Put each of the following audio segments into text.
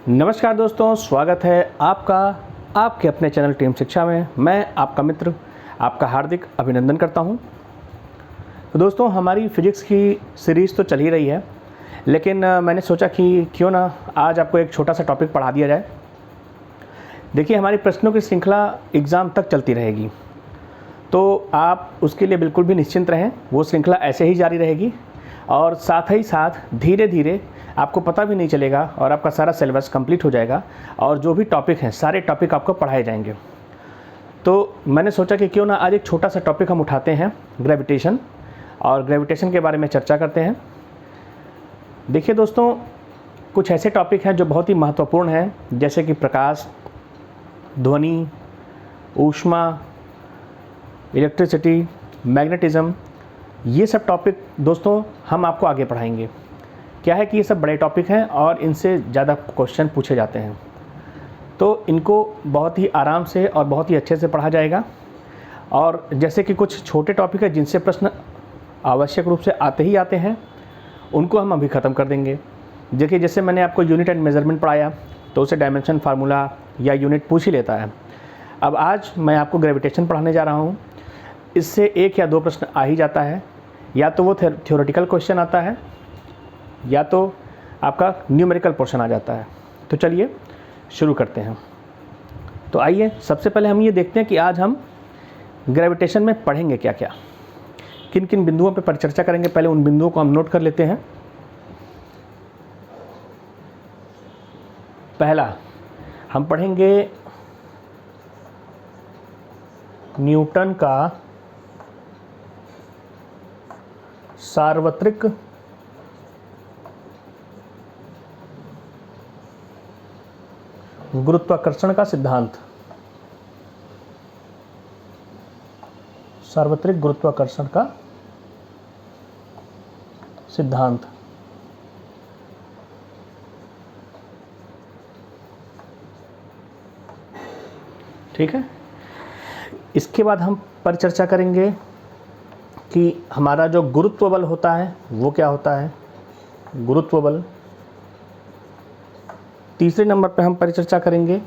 नमस्कार दोस्तों, स्वागत है आपका आपके अपने चैनल टीम शिक्षा में। मैं आपका मित्र आपका हार्दिक अभिनंदन करता हूं। तो दोस्तों, हमारी फिजिक्स की सीरीज़ तो चल ही रही है, लेकिन मैंने सोचा कि क्यों ना आज आपको एक छोटा सा टॉपिक पढ़ा दिया जाए। देखिए, हमारी प्रश्नों की श्रृंखला एग्ज़ाम तक चलती रहेगी, तो आप उसके लिए बिल्कुल भी निश्चिंत रहें। वो श्रृंखला ऐसे ही जारी रहेगी और साथ ही साथ धीरे धीरे आपको पता भी नहीं चलेगा और आपका सारा सिलेबस कंप्लीट हो जाएगा और जो भी टॉपिक हैं सारे टॉपिक आपको पढ़ाए जाएंगे। तो मैंने सोचा कि क्यों ना आज एक छोटा सा टॉपिक हम उठाते हैं, ग्रेविटेशन, और ग्रेविटेशन के बारे में चर्चा करते हैं। देखिए दोस्तों, कुछ ऐसे टॉपिक हैं जो बहुत ही महत्वपूर्ण हैं, जैसे कि प्रकाश, ध्वनि, ऊष्मा, इलेक्ट्रिसिटी, मैग्नेटिज़्म। ये सब टॉपिक दोस्तों हम आपको आगे पढ़ाएंगे। क्या है कि ये सब बड़े टॉपिक हैं और इनसे ज़्यादा क्वेश्चन पूछे जाते हैं, तो इनको बहुत ही आराम से और बहुत ही अच्छे से पढ़ा जाएगा। और जैसे कि कुछ छोटे टॉपिक हैं जिनसे प्रश्न आवश्यक रूप से आते ही आते हैं, उनको हम अभी ख़त्म कर देंगे। देखिए, जैसे मैंने आपको यूनिट एंड मेज़रमेंट पढ़ाया, तो उसे डायमेंशन फार्मूला या यूनिट पूछ ही लेता है। अब आज मैं आपको ग्रेविटेशन पढ़ाने जा रहा हूँ। इससे एक या दो प्रश्न आ ही जाता है, या तो वो थ्योरेटिकल क्वेश्चन आता है या तो आपका न्यूमेरिकल पोर्शन आ जाता है। तो चलिए शुरू करते हैं। तो आइए सबसे पहले हम ये देखते हैं कि आज हम ग्रेविटेशन में पढ़ेंगे क्या क्या, किन किन बिंदुओं पर परिचर्चा करेंगे। पहले उन बिंदुओं को हम नोट कर लेते हैं। पहला हम पढ़ेंगे न्यूटन का सार्वत्रिक गुरुत्वाकर्षण का सिद्धांत। सार्वत्रिक गुरुत्वाकर्षण का सिद्धांत। ठीक है। इसके बाद हम परिचर्चा करेंगे कि हमारा जो गुरुत्व बल होता है वो क्या होता है, गुरुत्व बल। तीसरे नंबर पे हम परिचर्चा करेंगे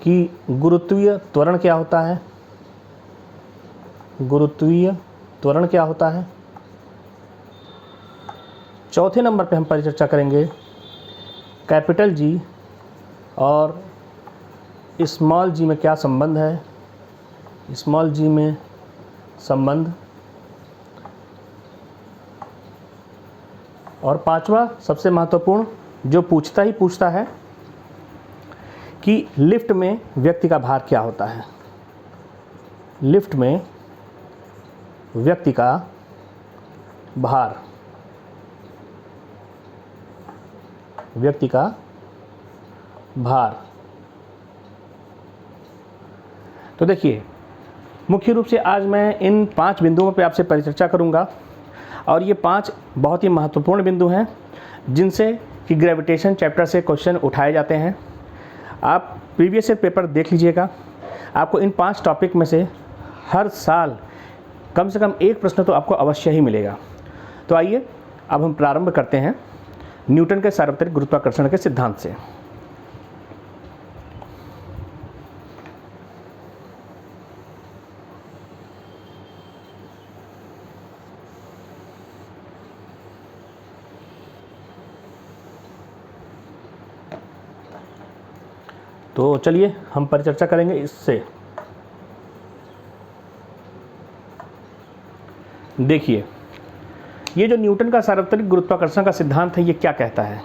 कि गुरुत्वीय त्वरण क्या होता है, गुरुत्वीय त्वरण क्या होता है। चौथे नंबर पे हम परिचर्चा करेंगे कैपिटल जी और स्मॉल जी में क्या संबंध है, स्मॉल जी में संबंध। और पांचवा सबसे महत्वपूर्ण, जो पूछता है कि लिफ्ट में व्यक्ति का भार क्या होता है, लिफ्ट में व्यक्ति का भार, व्यक्ति का भार। तो देखिए, मुख्य रूप से आज मैं इन 5 बिंदुओं पे आपसे परिचर्चा करूंगा और ये 5 बहुत ही महत्वपूर्ण बिंदु हैं जिनसे कि ग्रेविटेशन चैप्टर से क्वेश्चन उठाए जाते हैं। आप प्रीवियस ईयर पेपर देख लीजिएगा, आपको इन 5 टॉपिक में से हर साल कम से कम एक प्रश्न तो आपको अवश्य ही मिलेगा। तो आइए अब हम प्रारंभ करते हैं न्यूटन के सार्वत्रिक गुरुत्वाकर्षण के सिद्धांत से। तो चलिए हम परिचर्चा करेंगे इससे। देखिए, ये जो न्यूटन का सार्वत्रिक गुरुत्वाकर्षण का सिद्धांत है, ये क्या कहता है।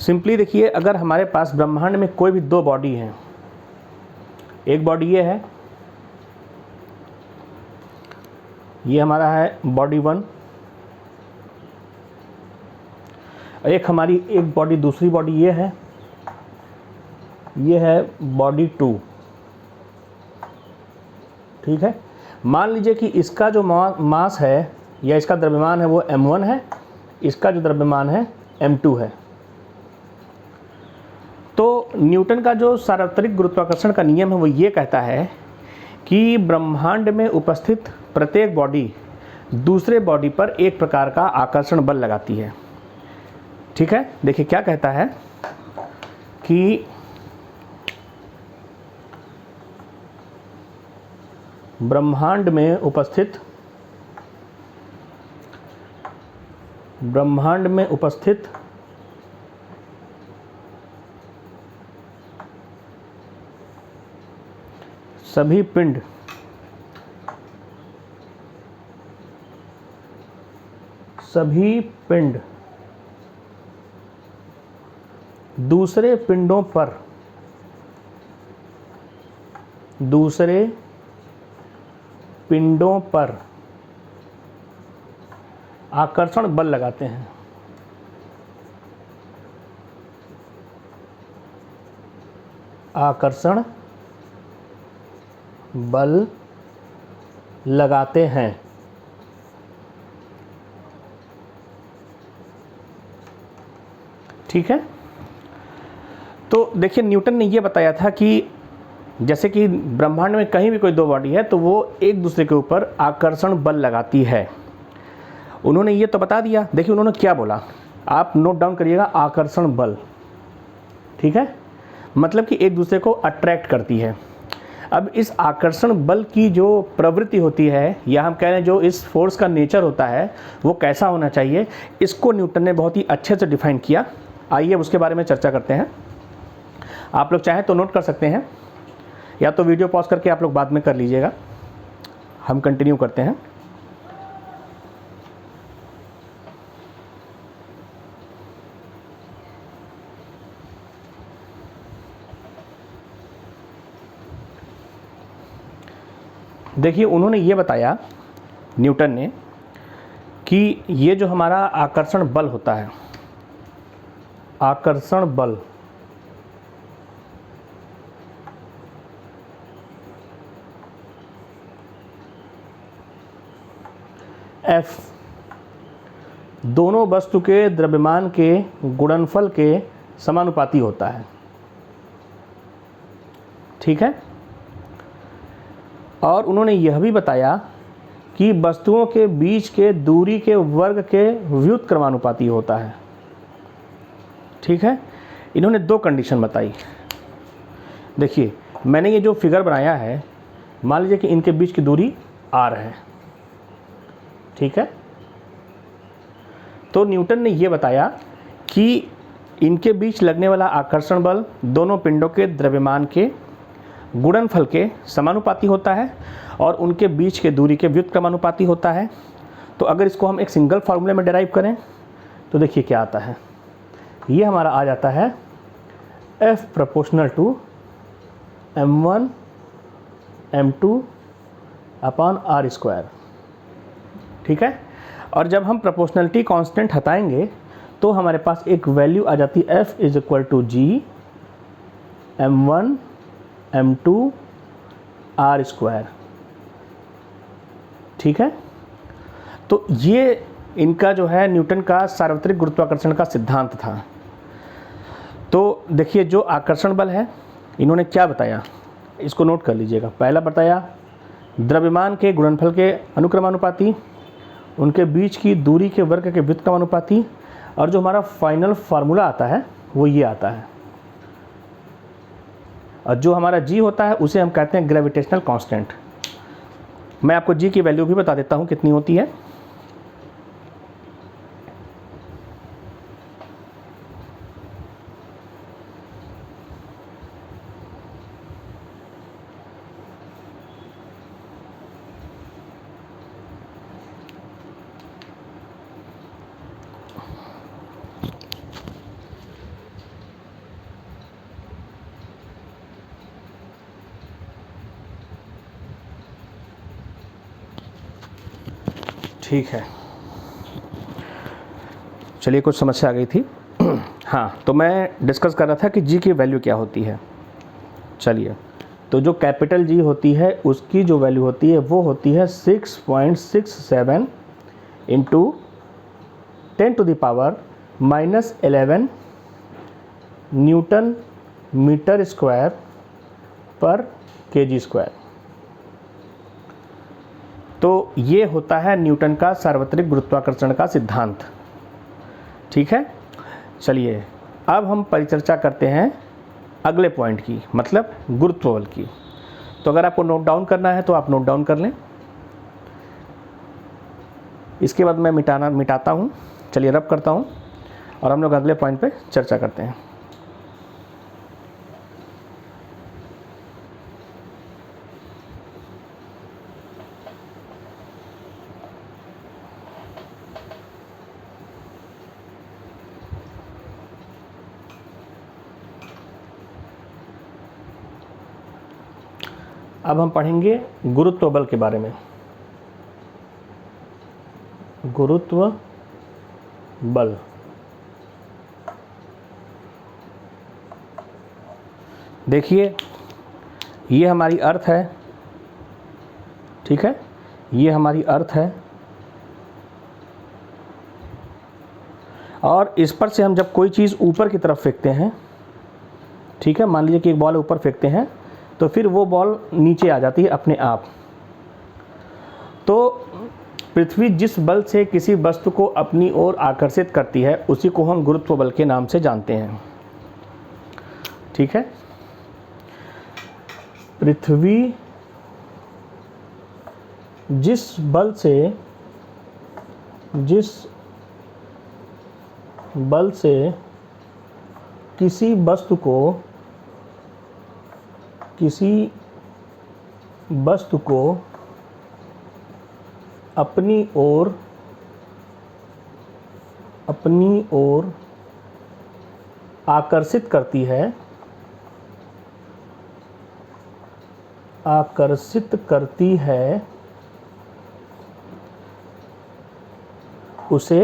सिंपली देखिए, अगर हमारे पास ब्रह्मांड में कोई भी 2 बॉडी हैं, एक बॉडी ये है, ये हमारा है बॉडी 1, एक हमारी एक बॉडी, दूसरी बॉडी ये है, ये है बॉडी 2। ठीक है। मान लीजिए कि इसका जो मास है या इसका द्रव्यमान है वो m1 है, इसका जो द्रव्यमान है m2 है। तो न्यूटन का जो सार्वत्रिक गुरुत्वाकर्षण का नियम है वो ये कहता है कि ब्रह्मांड में उपस्थित प्रत्येक बॉडी दूसरे बॉडी पर एक प्रकार का आकर्षण बल लगाती है। ठीक है, देखिए क्या कहता है कि ब्रह्मांड में उपस्थित सभी पिंड दूसरे पिंडों पर आकर्षण बल लगाते हैं। आकर्षण बल लगाते हैं। ठीक है, तो देखिए न्यूटन ने ये बताया था कि जैसे कि ब्रह्मांड में कहीं भी कोई दो बॉडी है तो वो एक दूसरे के ऊपर आकर्षण बल लगाती है। उन्होंने ये तो बता दिया। देखिए उन्होंने क्या बोला, आप नोट डाउन करिएगा, आकर्षण बल। ठीक है, मतलब कि एक दूसरे को अट्रैक्ट करती है। अब इस आकर्षण बल की जो प्रवृत्ति होती है, या हम कह रहे हैं जो इस फोर्स का नेचर होता है, वो कैसा होना चाहिए, इसको न्यूटन ने बहुत ही अच्छे से डिफाइन किया। आइए उसके बारे में चर्चा करते हैं। आप लोग चाहें तो नोट कर सकते हैं, या तो वीडियो पॉज करके आप लोग बाद में कर लीजिएगा। हम कंटिन्यू करते हैं। देखिए उन्होंने ये बताया, न्यूटन ने, कि ये जो हमारा आकर्षण बल होता है, आकर्षण बल F दोनों वस्तु के द्रव्यमान के गुणनफल के समानुपाती होता है। ठीक है, और उन्होंने यह भी बताया कि वस्तुओं के बीच के दूरी के वर्ग के व्युत्क्रमानुपाती होता है। ठीक है, इन्होंने दो कंडीशन बताई। देखिए मैंने ये जो फिगर बनाया है, मान लीजिए कि इनके बीच की दूरी r है। ठीक है, तो न्यूटन ने ये बताया कि इनके बीच लगने वाला आकर्षण बल दोनों पिंडों के द्रव्यमान के गुणनफल के समानुपाती होता है और उनके बीच के दूरी के व्युत्क्रमानुपाती होता है। तो अगर इसको हम एक सिंगल फार्मूले में डिराइव करें तो देखिए क्या आता है, ये हमारा आ जाता है F proportional to m1 m2 upon r square. ठीक है, और जब हम प्रोपोर्शनलिटी कांस्टेंट हटाएंगे तो हमारे पास एक वैल्यू आ जाती है F is equal to G m1 m2 r square. ठीक है, तो ये इनका जो है न्यूटन का सार्वत्रिक गुरुत्वाकर्षण का सिद्धांत था। तो देखिए जो आकर्षण बल है, इन्होंने क्या बताया, इसको नोट कर लीजिएगा। पहला बताया द्रव्यमान के गुणनफल के अनुक्रमानुपाती, उनके बीच की दूरी के वर्ग के व्युत्क्रमानुपाती, और जो हमारा फाइनल फार्मूला आता है वो ये आता है। और जो हमारा g होता है उसे हम कहते हैं ग्रेविटेशनल कांस्टेंट। मैं आपको g की वैल्यू भी बता देता हूँ कितनी होती है। ठीक है, चलिए कुछ समस्या आ गई थी। हाँ, तो मैं डिस्कस कर रहा था कि g की वैल्यू क्या होती है। चलिए, तो जो कैपिटल G होती है उसकी जो वैल्यू होती है वो होती है 6.67 इंटू 10⁻⁻11 न्यूटन मीटर स्क्वायर पर kg स्क्वायर। तो ये होता है न्यूटन का सार्वत्रिक गुरुत्वाकर्षण का सिद्धांत। ठीक है, चलिए अब हम परिचर्चा करते हैं अगले पॉइंट की, मतलब गुरुत्व बल की। तो अगर आपको नोट डाउन करना है तो आप नोट डाउन कर लें, इसके बाद मैं मिटाता हूँ। चलिए रब करता हूँ और हम लोग अगले पॉइंट पे चर्चा करते हैं। अब हम पढ़ेंगे गुरुत्व बल के बारे में। गुरुत्व बल, देखिए ये हमारी अर्थ है, ठीक है, ये हमारी अर्थ है और इस पर से हम जब कोई चीज़ ऊपर की तरफ फेंकते हैं, ठीक है, मान लीजिए कि एक बॉल ऊपर फेंकते हैं तो फिर वो बॉल नीचे आ जाती है अपने आप। तो पृथ्वी जिस बल से किसी वस्तु को अपनी ओर आकर्षित करती है उसी को हम गुरुत्व बल के नाम से जानते हैं, ठीक है। पृथ्वी जिस बल से किसी वस्तु को अपनी ओर आकर्षित करती है उसे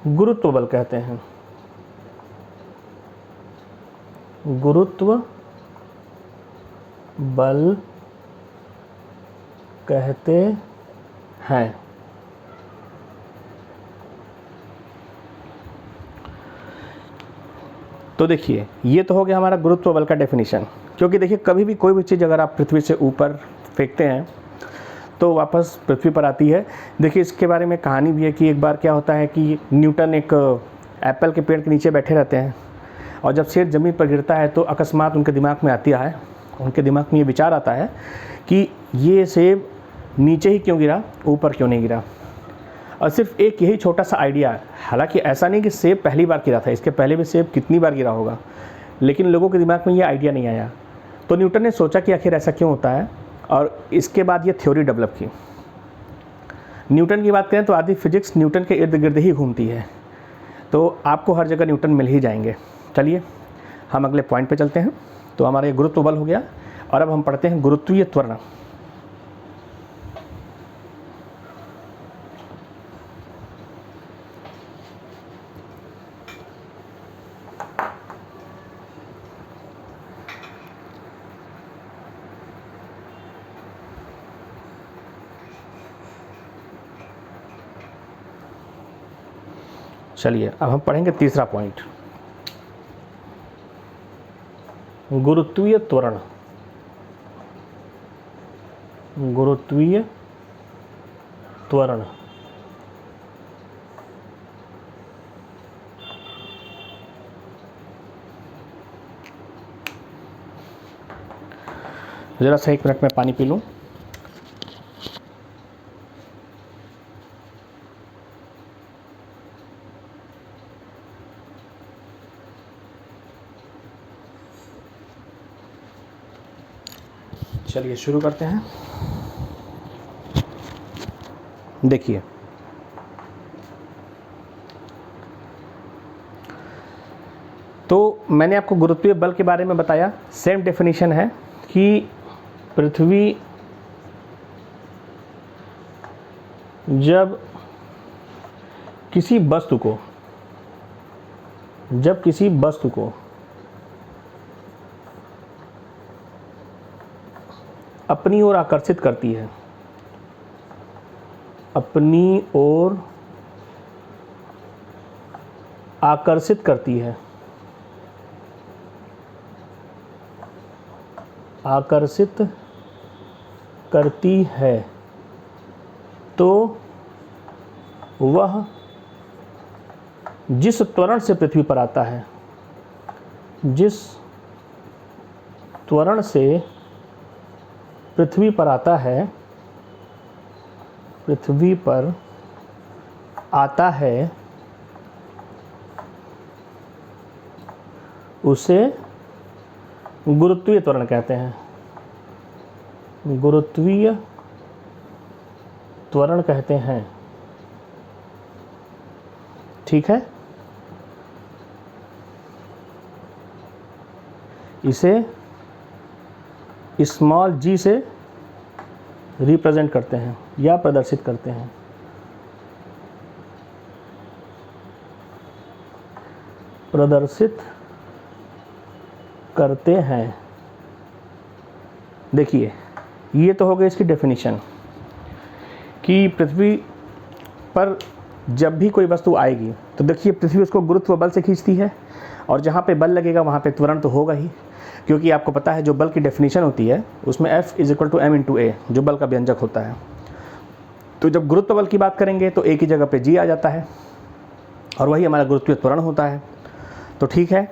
गुरुत्व बल कहते हैं। गुरुत्व बल कहते हैं। तो देखिए ये तो हो गया हमारा गुरुत्व बल का डेफिनेशन। क्योंकि देखिए कभी भी कोई भी चीज़ अगर आप पृथ्वी से ऊपर फेंकते हैं तो वापस पृथ्वी पर आती है। देखिए इसके बारे में कहानी भी है कि एक बार क्या होता है कि न्यूटन एक एप्पल के पेड़ के नीचे बैठे रहते हैं और जब सेब ज़मीन पर गिरता है तो अकस्मात उनके दिमाग में ये विचार आता है कि ये सेब नीचे ही क्यों गिरा, ऊपर क्यों नहीं गिरा। और सिर्फ एक यही छोटा सा आइडिया है, हालांकि ऐसा नहीं कि सेब पहली बार गिरा था, इसके पहले भी सेब कितनी बार गिरा होगा, लेकिन लोगों के दिमाग में ये आइडिया नहीं आया। तो न्यूटन ने सोचा कि आखिर ऐसा क्यों होता है और इसके बाद ये थ्योरी डेवलप की। न्यूटन की बात करें तो आधी फिजिक्स न्यूटन के इर्द गिर्द ही घूमती है, तो आपको हर जगह न्यूटन मिल ही जाएंगे। चलिए हम अगले पॉइंट पे चलते हैं। तो हमारा ये गुरुत्व बल हो गया और अब हम पढ़ते हैं गुरुत्वीय त्वरण। चलिए अब हम पढ़ेंगे तीसरा पॉइंट, गुरुत्वीय त्वरण। गुरुत्वीय त्वरण ज़रा सा 1 मिनट में पानी पी लूँ। चलिए शुरू करते हैं। देखिए तो मैंने आपको गुरुत्वीय बल के बारे में बताया, सेम डेफिनेशन है कि पृथ्वी जब किसी वस्तु को अपनी ओर आकर्षित करती है, अपनी ओर आकर्षित करती है, आकर्षित करती है तो वह जिस त्वरण से पृथ्वी पर आता है, जिस त्वरण से पृथ्वी पर आता है, पृथ्वी पर आता है, उसे गुरुत्वीय त्वरण कहते हैं। गुरुत्वीय त्वरण कहते हैं। ठीक है, इसे स्मॉल जी से रिप्रेजेंट करते हैं या प्रदर्शित करते हैं। प्रदर्शित करते हैं। देखिए, ये तो हो गई इसकी डेफिनेशन कि पृथ्वी पर जब भी कोई वस्तु आएगी तो देखिए पृथ्वी उसको गुरुत्व बल से खींचती है, और जहाँ पे बल लगेगा वहाँ पे त्वरण तो होगा ही, क्योंकि आपको पता है जो बल की डेफिनेशन होती है उसमें F = m × a जो बल का व्यंजक होता है। तो जब गुरुत्व बल की बात करेंगे तो a की जगह पे g आ जाता है, और वही हमारा गुरुत्वीय त्वरण होता है। तो ठीक है,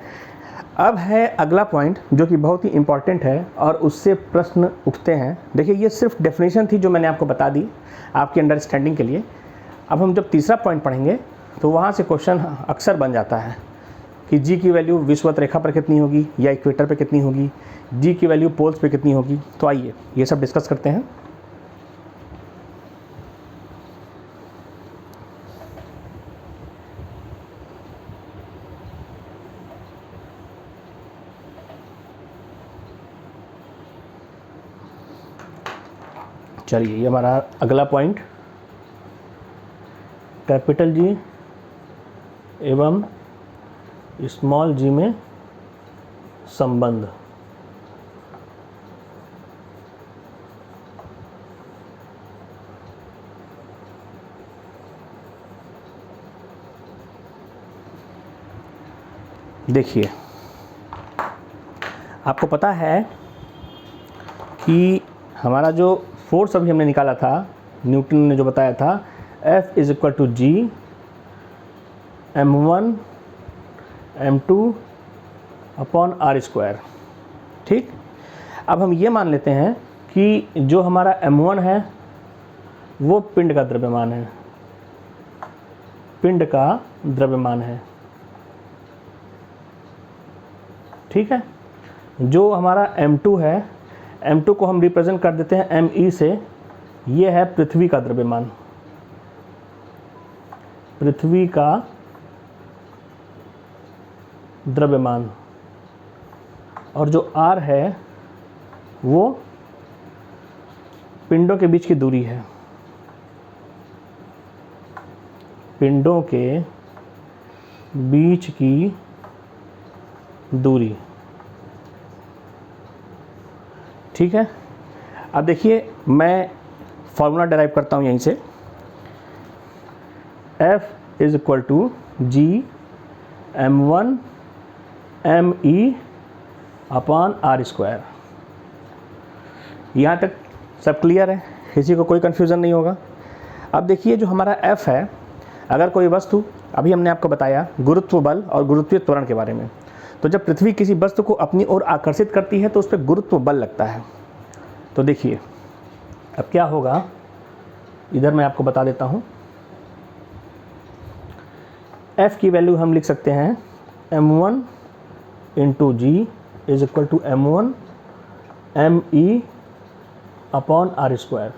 अब है अगला पॉइंट जो कि बहुत ही इम्पॉर्टेंट है और उससे प्रश्न उठते हैं। देखिए, ये सिर्फ डेफिनेशन थी जो मैंने आपको बता दी आपकी अंडरस्टैंडिंग के लिए। अब हम जब तीसरा पॉइंट पढ़ेंगे तो वहाँ से क्वेश्चन अक्सर बन जाता है कि जी की वैल्यू विषुवत रेखा पर कितनी होगी या इक्वेटर पर कितनी होगी, जी की वैल्यू पोल्स पे कितनी होगी। तो आइए ये सब डिस्कस करते हैं। चलिए, ये हमारा अगला पॉइंट, कैपिटल जी एवं स्मॉल जी में संबंध। देखिए, आपको पता है कि हमारा जो फोर्स अभी हमने निकाला था, न्यूटन ने जो बताया था, F = G m1 m2 upon r²। ठीक, अब हम ये मान लेते हैं कि जो हमारा m1 है वो पिंड का द्रव्यमान है, पिंड का द्रव्यमान है। ठीक है, जो हमारा m2 है, m2 को हम रिप्रेजेंट कर देते हैं me से, ये है पृथ्वी का द्रव्यमान, पृथ्वी का द्रव्यमान। और जो r है वो पिंडों के बीच की दूरी है, पिंडों के बीच की दूरी। ठीक है, अब देखिए मैं फॉर्मूला डेराइव करता हूँ यहीं से, F = G m1 me upon r²। यहाँ तक सब क्लियर है, किसी को कोई कन्फ्यूज़न नहीं होगा। अब देखिए, जो हमारा F है, अगर कोई वस्तु, अभी हमने आपको बताया गुरुत्व बल और गुरुत्वीय त्वरण के बारे में, तो जब पृथ्वी किसी वस्तु को अपनी ओर आकर्षित करती है तो उस पर गुरुत्व बल लगता है। तो देखिए अब क्या होगा, इधर मैं आपको बता देता हूँ। F की वैल्यू हम लिख सकते हैं m1 × G = m1 me upon r²।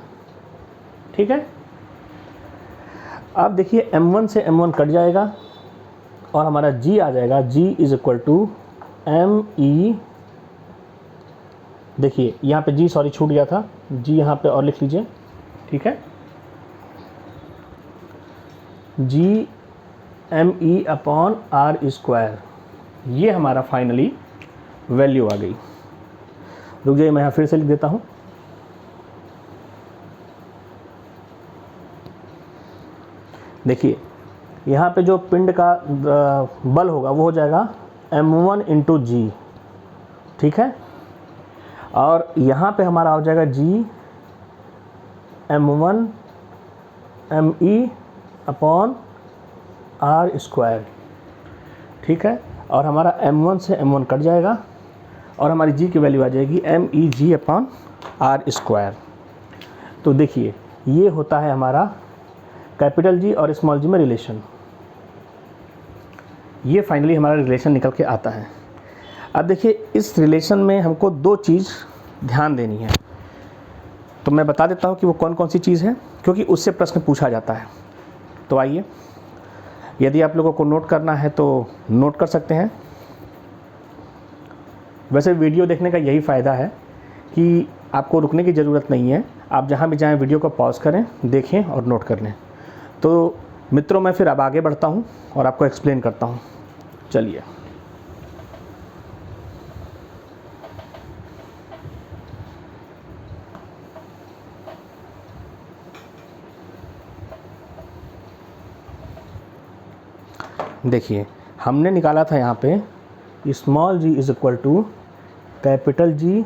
ठीक है, अब देखिए m1 से m1 कट जाएगा और हमारा G आ जाएगा, G = me। देखिए यहाँ पे G सॉरी छूट गया था, G यहाँ पे और लिख लीजिए। ठीक है, G me अपॉन r², ये हमारा फाइनली वैल्यू आ गई। रुक जाइए, मैं यहाँ फिर से लिख देता हूँ। देखिए यहाँ पे जो पिंड का बल होगा वो हो जाएगा m1 × G। ठीक है, और यहाँ पे हमारा हो जाएगा G m1 me upon r²। ठीक है, और हमारा m1 से m1 कट जाएगा और हमारी g की वैल्यू आ जाएगी MEG/r²। तो देखिए ये होता है हमारा कैपिटल G और स्मॉल g में रिलेशन। ये फाइनली हमारा रिलेशन निकल के आता है। अब देखिए इस रिलेशन में हमको दो चीज़ ध्यान देनी है, तो मैं बता देता हूँ कि वो कौन कौन सी चीज़ है, क्योंकि उससे प्रश्न पूछा जाता है। तो आइए, यदि आप लोगों को नोट करना है तो नोट कर सकते हैं। वैसे वीडियो देखने का यही फ़ायदा है कि आपको रुकने की ज़रूरत नहीं है, आप जहाँ भी जाएं वीडियो को पॉज करें, देखें और नोट कर लें। तो मित्रों मैं फिर अब आगे बढ़ता हूँ और आपको एक्सप्लेन करता हूँ। चलिए, देखिए हमने निकाला था यहाँ पे small g is equal to capital G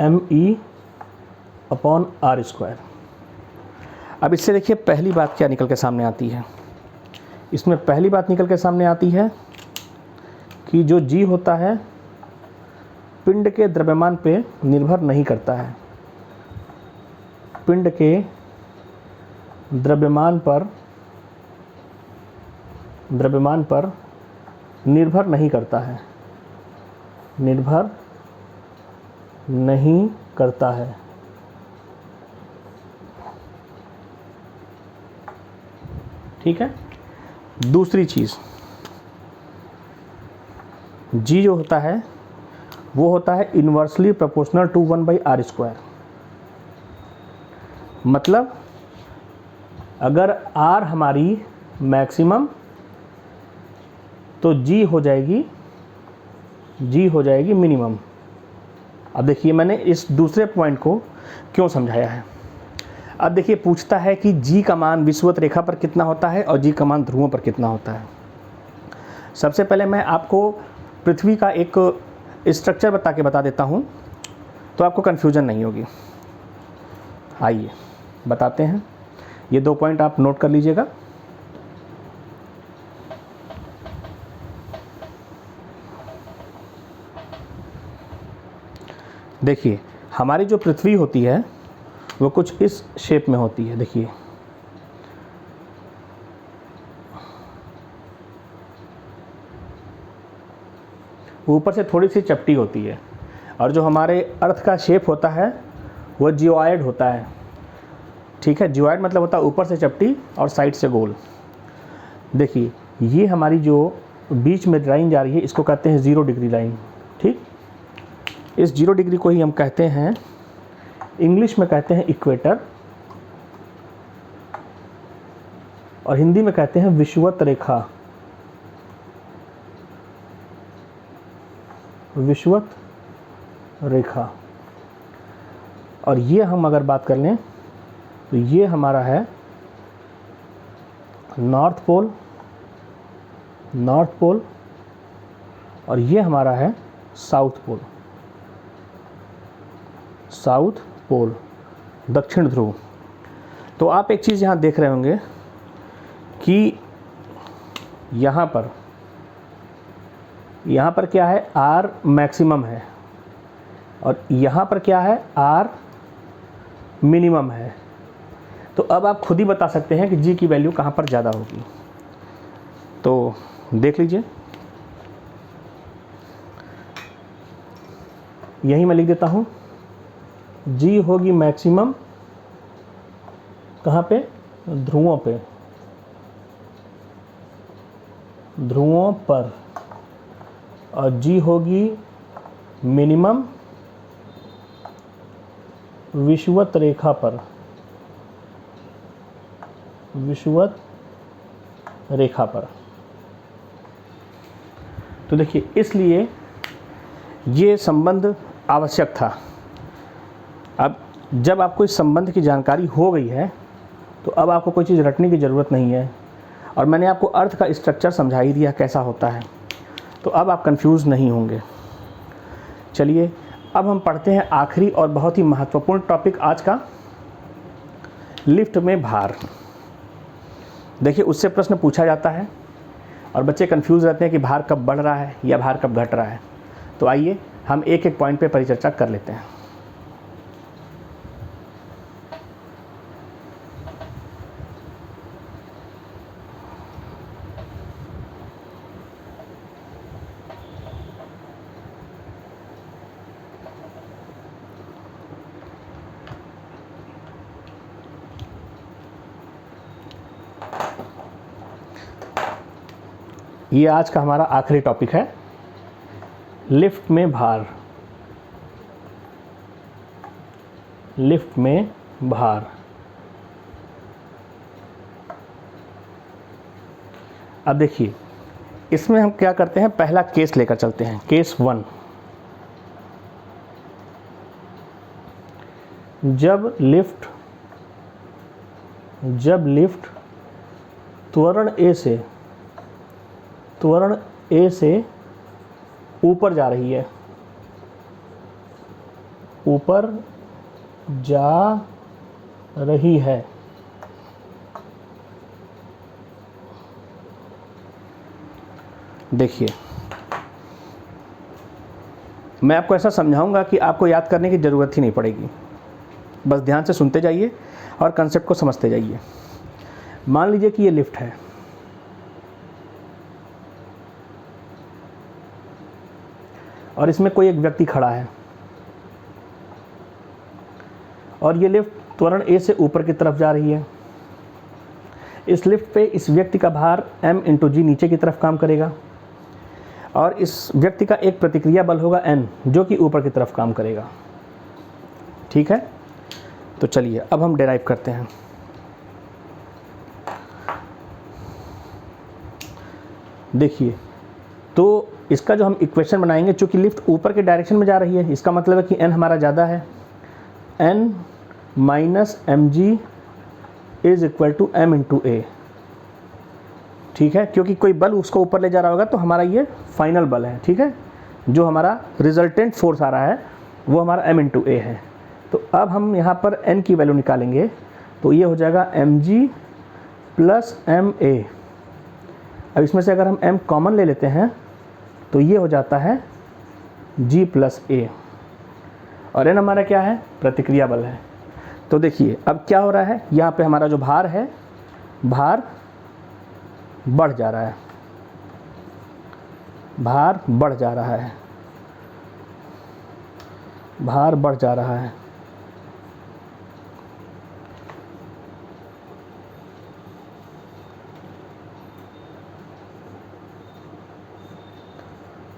ME/r²। अब इससे देखिए पहली बात क्या निकल के सामने आती है। इसमें पहली बात निकल के सामने आती है कि जो g होता है पिंड के द्रव्यमान पे निर्भर नहीं करता है। पिंड के द्रव्यमान पर निर्भर नहीं करता है, निर्भर नहीं करता है। ठीक है। दूसरी चीज़, G जो होता है वो होता है इन्वर्सली प्रोपोर्शनल टू 1/r²। मतलब अगर R हमारी मैक्सिमम तो G हो जाएगी मिनिमम। अब देखिए मैंने इस दूसरे पॉइंट को क्यों समझाया है। अब देखिए पूछता है कि G का मान विषुवत रेखा पर कितना होता है और G का मान ध्रुवों पर कितना होता है। सबसे पहले मैं आपको पृथ्वी का एक स्ट्रक्चर बता देता हूँ, तो आपको कन्फ्यूजन नहीं होगी। आइए बताते हैं, ये दो पॉइंट आप नोट कर लीजिएगा। देखिए हमारी जो पृथ्वी होती है वो कुछ इस शेप में होती है। देखिए ऊपर से थोड़ी सी चपटी होती है, और जो हमारे अर्थ का शेप होता है वो जियोइड होता है। ठीक है, जियोइड मतलब होता है ऊपर से चपटी और साइड से गोल। देखिए ये हमारी जो बीच में लाइन जा रही है इसको कहते हैं 0 डिग्री लाइन। ठीक, इस 0 डिग्री को ही हम कहते हैं, इंग्लिश में कहते हैं इक्वेटर और हिंदी में कहते हैं विषुवत रेखा। विषुवत रेखा। और ये हम अगर बात कर लें तो ये हमारा है नॉर्थ पोल और ये हमारा है साउथ पोल, दक्षिण ध्रुव। तो आप एक चीज़ यहाँ देख रहे होंगे कि यहाँ पर क्या है, R मैक्सिमम है और यहाँ पर क्या है, R मिनिमम है। तो अब आप खुद ही बता सकते हैं कि G की वैल्यू कहाँ पर ज़्यादा होगी। तो देख लीजिए, यही मैं लिख देता हूँ, G होगी मैक्सिमम कहाँ पे, ध्रुवों पर, और G होगी मिनिमम विषुवत रेखा पर। तो देखिए इसलिए ये संबंध आवश्यक था। अब जब आपको इस संबंध की जानकारी हो गई है तो अब आपको कोई चीज़ रटने की ज़रूरत नहीं है, और मैंने आपको अर्थ का स्ट्रक्चर समझा ही दिया कैसा होता है, तो अब आप कंफ्यूज नहीं होंगे। चलिए अब हम पढ़ते हैं आखिरी और बहुत ही महत्वपूर्ण टॉपिक आज का, लिफ्ट में भार। देखिए उससे प्रश्न पूछा जाता है और बच्चे कंफ्यूज रहते हैं कि भार कब बढ़ रहा है या भार कब घट रहा है। तो आइए हम एक एक पॉइंट पे परिचर्चा कर लेते हैं। ये आज का हमारा आखिरी टॉपिक है, लिफ्ट में भार। लिफ्ट में भार। अब देखिए इसमें हम क्या करते हैं, पहला केस लेकर चलते हैं, केस 1। जब लिफ्ट त्वरण ए से ऊपर जा रही है, ऊपर जा रही है, देखिए मैं आपको ऐसा समझाऊंगा कि आपको याद करने की ज़रूरत ही नहीं पड़ेगी, बस ध्यान से सुनते जाइए और कंसेप्ट को समझते जाइए। मान लीजिए कि ये लिफ्ट है, और इसमें कोई एक व्यक्ति खड़ा है, और ये लिफ्ट त्वरण ए से ऊपर की तरफ जा रही है। इस लिफ्ट पे इस व्यक्ति का भार m × g नीचे की तरफ काम करेगा, और इस व्यक्ति का एक प्रतिक्रिया बल होगा n जो कि ऊपर की तरफ काम करेगा। ठीक है, तो चलिए अब हम डेराइव करते हैं। देखिए तो इसका जो हम इक्वेशन बनाएंगे, चूंकि लिफ्ट ऊपर के डायरेक्शन में जा रही है, इसका मतलब है कि n हमारा ज़्यादा है, n minus mg is equal to m × a। ठीक है, क्योंकि कोई बल उसको ऊपर ले जा रहा होगा तो हमारा ये फाइनल बल है। ठीक है, जो हमारा रिजल्टेंट फोर्स आ रहा है वो हमारा m × a है। तो अब हम यहाँ पर n की वैल्यू निकालेंगे, तो ये हो जाएगा mg प्लस ma। अब इसमें से अगर हम m कॉमन ले लेते हैं तो ये हो जाता है g प्लस a, और n हमारा क्या है, प्रतिक्रिया बल है। तो देखिए अब क्या हो रहा है, यहाँ पे हमारा जो भार है, भार बढ़ जा रहा है, भार बढ़ जा रहा है, भार बढ़ जा रहा है।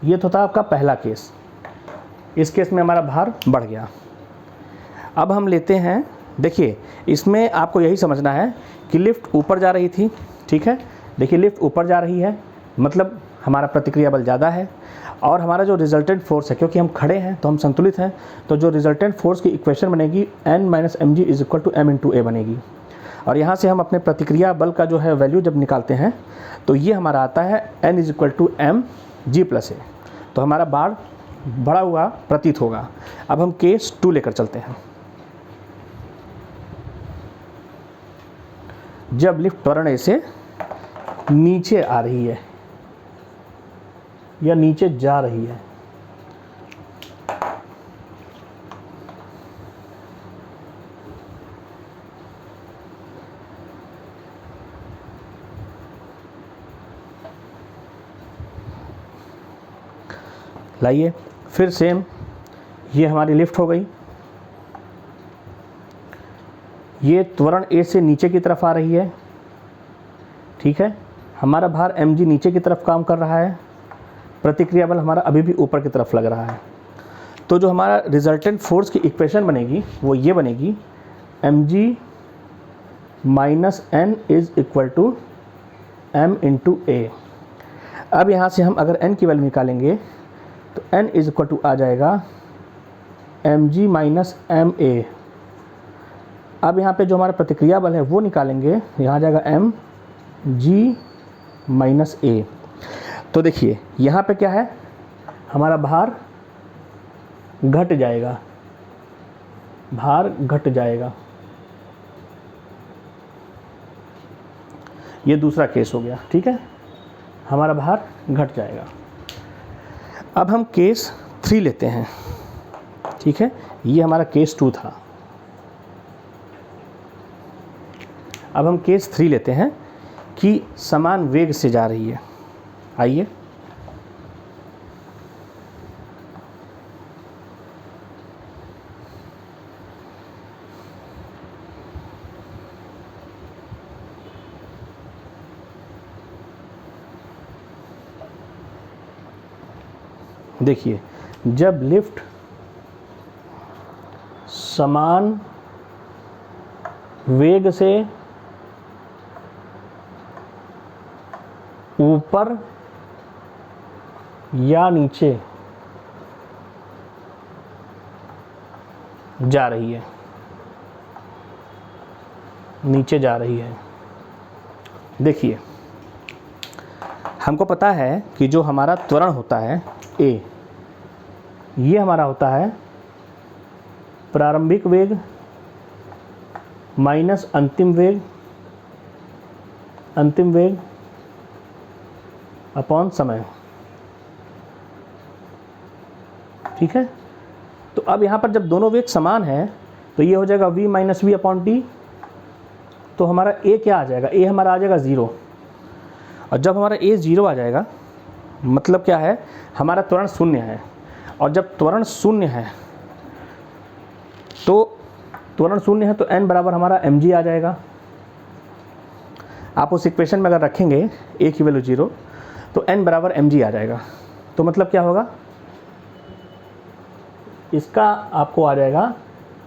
ये तो था आपका पहला केस। इस केस में हमारा भार बढ़ गया। अब हम लेते हैं, देखिए इसमें आपको यही समझना है कि लिफ्ट ऊपर जा रही थी। ठीक है, देखिए लिफ्ट ऊपर जा रही है, मतलब हमारा प्रतिक्रिया बल ज़्यादा है, और हमारा जो रिजल्टेंट फोर्स है, क्योंकि हम खड़े हैं तो हम संतुलित हैं, तो जो रिजल्टेंट फोर्स की इक्वेशन बनेगी n minus mg is equal to m × a बनेगी। और यहाँ से हम अपने प्रतिक्रिया बल का जो है वैल्यू जब निकालते हैं तो ये हमारा आता है n is equal to mg plus a। तो हमारा भार बढ़ा हुआ प्रतीत होगा। अब हम केस 2 लेकर चलते हैं। जब लिफ्ट त्वरण ए से नीचे आ रही है या नीचे जा रही है, लाइए फिर सेम, ये हमारी लिफ्ट हो गई, ये त्वरण ए से नीचे की तरफ आ रही है। ठीक है, हमारा भार mg नीचे की तरफ काम कर रहा है, प्रतिक्रिया बल हमारा अभी भी ऊपर की तरफ लग रहा है। तो जो हमारा रिजल्टेंट फोर्स की इक्वेशन बनेगी वो ये बनेगी, mg minus n is equal to m × a। अब यहाँ से हम अगर n की वैल्यू निकालेंगे तो n इज इक्वल टू आ जाएगा mg माइनस ma। अब यहाँ पे जो हमारा प्रतिक्रिया बल है वो निकालेंगे, यहाँ आ जाएगा mg माइनस a। तो देखिए यहाँ पे क्या है, हमारा भार घट जाएगा, भार घट जाएगा। ये दूसरा केस हो गया। ठीक है, हमारा भार घट जाएगा। अब हम केस 3 लेते हैं, ठीक है, ये हमारा केस 2 था। अब हम केस 3 लेते हैं कि समान वेग से जा रही है। आइए, देखिए, जब लिफ्ट समान वेग से ऊपर या नीचे जा रही है, नीचे जा रही है, देखिए हमको पता है कि जो हमारा त्वरण होता है A, ये हमारा होता है प्रारंभिक वेग माइनस अंतिम वेग अपॉन समय, ठीक है। तो अब यहाँ पर जब दोनों वेग समान है तो ये हो जाएगा v minus V upon T. तो हमारा A क्या आ जाएगा, A हमारा आ जाएगा 0। और जब हमारा A 0 आ जाएगा मतलब क्या है, हमारा त्वरण शून्य है। और जब त्वरण शून्य है तो n बराबर हमारा mg आ जाएगा। आप उस इक्वेशन में अगर रखेंगे A की वैल्यू 0 तो n बराबर mg आ जाएगा। तो मतलब क्या होगा, इसका आपको आ जाएगा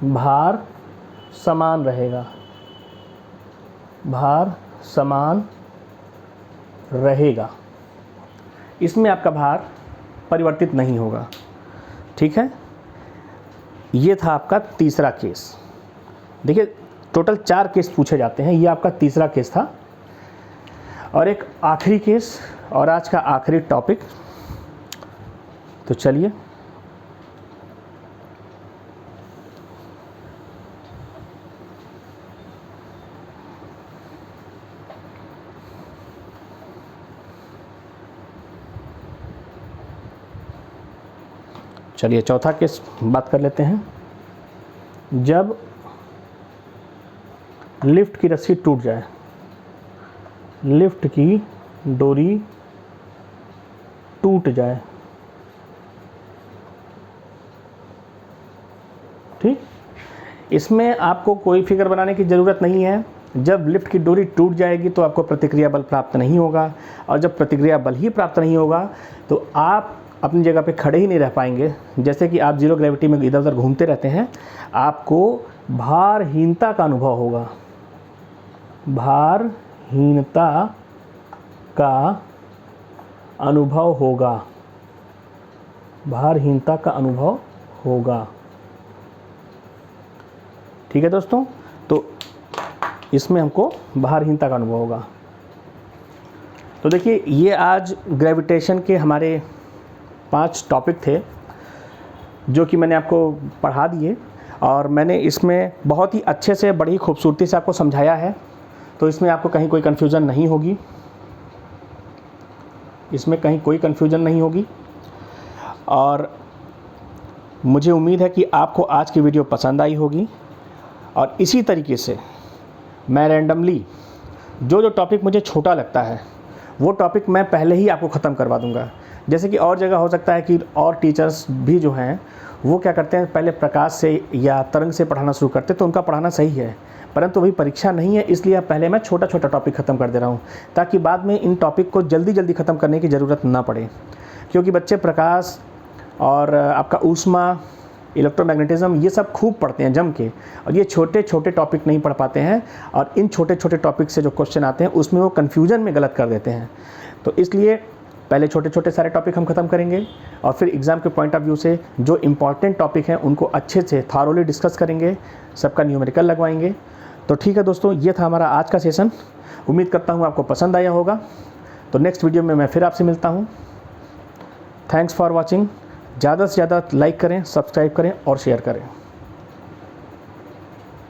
भार समान रहेगा, भार समान रहेगा, इसमें आपका भार परिवर्तित नहीं होगा, ठीक है। ये था आपका तीसरा केस। देखिए टोटल 4 केस पूछे जाते हैं, ये आपका तीसरा केस था। और एक आखिरी केस और आज का आखिरी टॉपिक। तो चलिए, चौथा केस बात कर लेते हैं। जब लिफ्ट की रस्सी टूट जाए, लिफ्ट की डोरी टूट जाए, ठीक, इसमें आपको कोई फिगर बनाने की ज़रूरत नहीं है। जब लिफ्ट की डोरी टूट जाएगी तो आपको प्रतिक्रिया बल प्राप्त नहीं होगा, और जब प्रतिक्रिया बल ही प्राप्त नहीं होगा तो आप अपनी जगह पे खड़े ही नहीं रह पाएंगे। जैसे कि आप जीरो ग्रेविटी में इधर उधर घूमते रहते हैं, आपको भारहीनता का अनुभव होगा, भारहीनता का अनुभव होगा, भारहीनता का अनुभव होगा, ठीक है दोस्तों। तो इसमें हमको भारहीनता का अनुभव होगा। तो देखिए, ये आज ग्रेविटेशन के हमारे 5 टॉपिक थे जो कि मैंने आपको पढ़ा दिए, और मैंने इसमें बहुत ही अच्छे से, बड़ी खूबसूरती से आपको समझाया है। तो इसमें आपको कहीं कोई कन्फ्यूज़न नहीं होगी, इसमें कहीं कोई कन्फ्यूज़न नहीं होगी। और मुझे उम्मीद है कि आपको आज की वीडियो पसंद आई होगी। और इसी तरीके से मैं रैंडमली जो टॉपिक मुझे छोटा लगता है वो टॉपिक मैं पहले ही आपको ख़त्म करवा दूंगा। जैसे कि और जगह हो सकता है कि और टीचर्स भी जो हैं वो क्या करते हैं, पहले प्रकाश से या तरंग से पढ़ाना शुरू करते हैं, तो उनका पढ़ाना सही है, परंतु अभी परीक्षा नहीं है, इसलिए पहले मैं छोटा छोटा टॉपिक ख़त्म कर दे रहा हूँ, ताकि बाद में इन टॉपिक को जल्दी जल्दी ख़त्म करने की ज़रूरत ना पड़े। क्योंकि बच्चे प्रकाश और आपका ऊष्मा, इलेक्ट्रोमैग्नेटिज्म, ये सब खूब पढ़ते हैं जम के, और ये छोटे छोटे टॉपिक नहीं पढ़ पाते हैं, और इन छोटे छोटे टॉपिक से जो क्वेश्चन आते हैं उसमें वो कन्फ्यूजन में गलत कर देते हैं। तो इसलिए पहले छोटे छोटे सारे टॉपिक हम ख़त्म करेंगे, और फिर एग्ज़ाम के पॉइंट ऑफ व्यू से जो इम्पॉर्टेंट टॉपिक हैं उनको अच्छे से थारोली डिस्कस करेंगे, सबका न्यूमेरिकल लगवाएंगे। तो ठीक है दोस्तों, ये था हमारा आज का सेशन। उम्मीद करता हूँ आपको पसंद आया होगा। तो नेक्स्ट वीडियो में मैं फिर आपसे मिलता हूँ। Thanks for watching. ज़्यादा से ज़्यादा लाइक करें, सब्सक्राइब करें और शेयर करें।